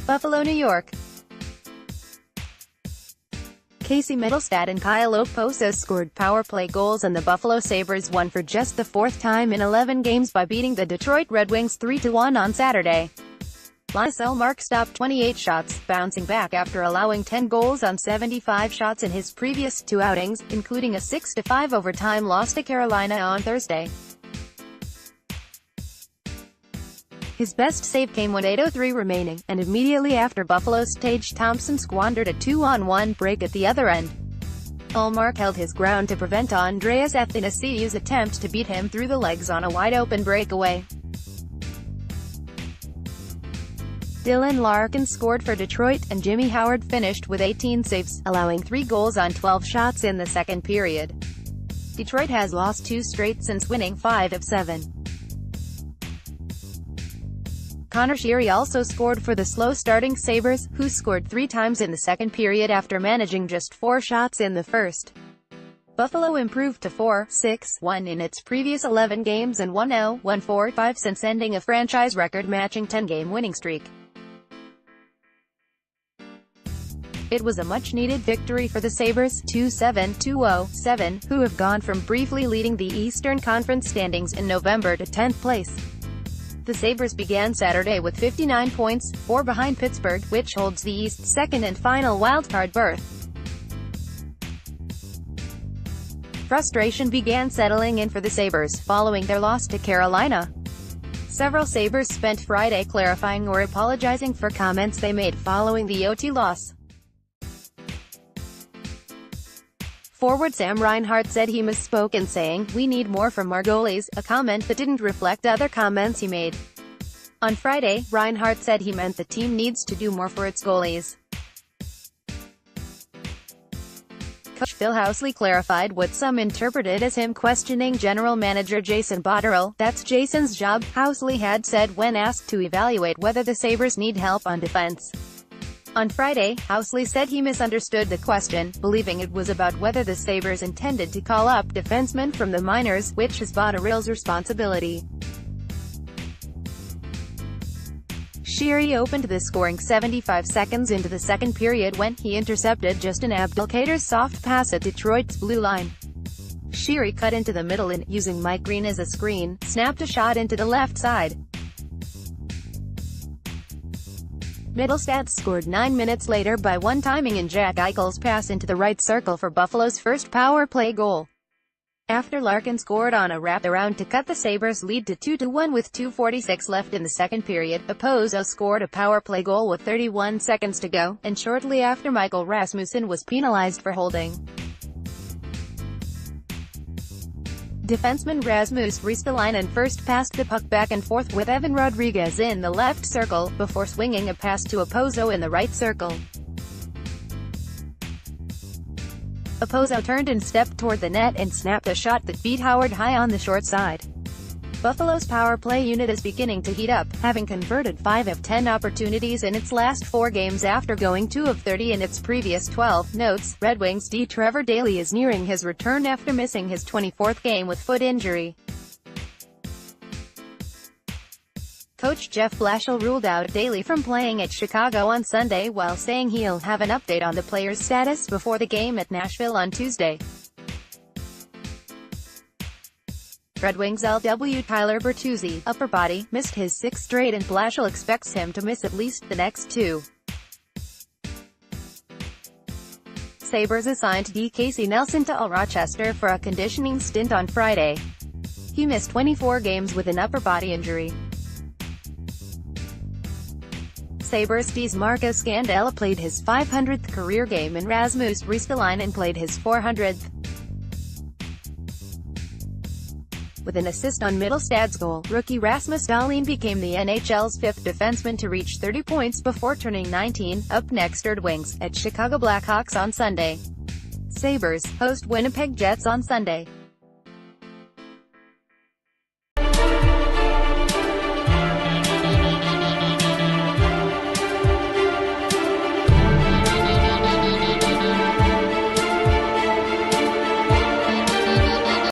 Buffalo, New York. Mittelstadt and Kyle Okposo scored power play goals, and the Buffalo Sabres won for just the fourth time in 11 games by beating the Detroit Red Wings 3-1 on Saturday. Linus Ullmark stopped 28 shots, bouncing back after allowing 10 goals on 75 shots in his previous 2 outings, including a 6-5 overtime loss to Carolina on Thursday. His best save came with 8:03 remaining, and immediately after Buffalo's Tage Thompson squandered a 2-on-1 break at the other end. Ullmark held his ground to prevent Andreas Athanasiou's attempt to beat him through the legs on a wide-open breakaway. Dylan Larkin scored for Detroit, and Jimmy Howard finished with 18 saves, allowing 3 goals on 12 shots in the second period. Detroit has lost 2 straight since winning 5 of 7. Conor Sheary also scored for the slow-starting Sabres, who scored 3 times in the second period after managing just 4 shots in the first. Buffalo improved to 4-6-1 in its previous 11 games and 1-0-1-4-5 since ending a franchise record-matching 10-game winning streak. It was a much-needed victory for the Sabres, 2-7-2-0-7, who have gone from briefly leading the Eastern Conference standings in November to 10th place. The Sabres began Saturday with 59 points, 4 behind Pittsburgh, which holds the East's second and final wildcard berth. Frustration began settling in for the Sabres, following their loss to Carolina. Several Sabres spent Friday clarifying or apologizing for comments they made following the OT loss. Forward Sam Reinhart said he misspoke in saying, "We need more from our goalies," a comment that didn't reflect other comments he made. On Friday, Reinhart said he meant the team needs to do more for its goalies. Coach Phil Housley clarified what some interpreted as him questioning general manager Jason Botterill. "That's Jason's job," Housley had said when asked to evaluate whether the Sabres need help on defense. On Friday, Housley said he misunderstood the question, believing it was about whether the Sabres intended to call up defensemen from the minors, which is Botterill's responsibility. Sheary opened the scoring 75 seconds into the second period when he intercepted Justin Abdelkader's soft pass at Detroit's blue line. Sheary cut into the middle and, using Mike Green as a screen, snapped a shot into the left side. Mittelstadt scored 9 minutes later by one-timing in Jack Eichel's pass into the right circle for Buffalo's first power play goal. After Larkin scored on a wraparound to cut the Sabres' lead to 2-1 with 2:46 left in the second period, Okposo scored a power play goal with 31 seconds to go, and shortly after Michael Rasmussen was penalized for holding. Defenseman Rasmus Ristolainen first passed the puck back and forth with Evan Rodriguez in the left circle, before swinging a pass to Okposo in the right circle. Okposo turned and stepped toward the net and snapped a shot that beat Howard high on the short side. Buffalo's power play unit is beginning to heat up, having converted 5 of 10 opportunities in its last 4 games after going 2 of 30 in its previous 12. Notes, Red Wings D. Trevor Daley is nearing his return after missing his 24th game with foot injury. Coach Jeff Blashill ruled out Daley from playing at Chicago on Sunday, while saying he'll have an update on the player's status before the game at Nashville on Tuesday. Red Wings LW Tyler Bertuzzi, upper body, missed his 6th straight, and Blashill expects him to miss at least the next 2. Sabres assigned D. Casey Nelson to Rochester for a conditioning stint on Friday. He missed 24 games with an upper body injury. Sabres D's Marcus Scandella played his 500th career game, and Rasmus Ristolainen played his 400th. With an assist on Mittelstadt's goal, rookie Rasmus Dahlin became the NHL's 5th defenseman to reach 30 points before turning 19. Up next, Red Wings at Chicago Blackhawks on Sunday. Sabres host Winnipeg Jets on Sunday.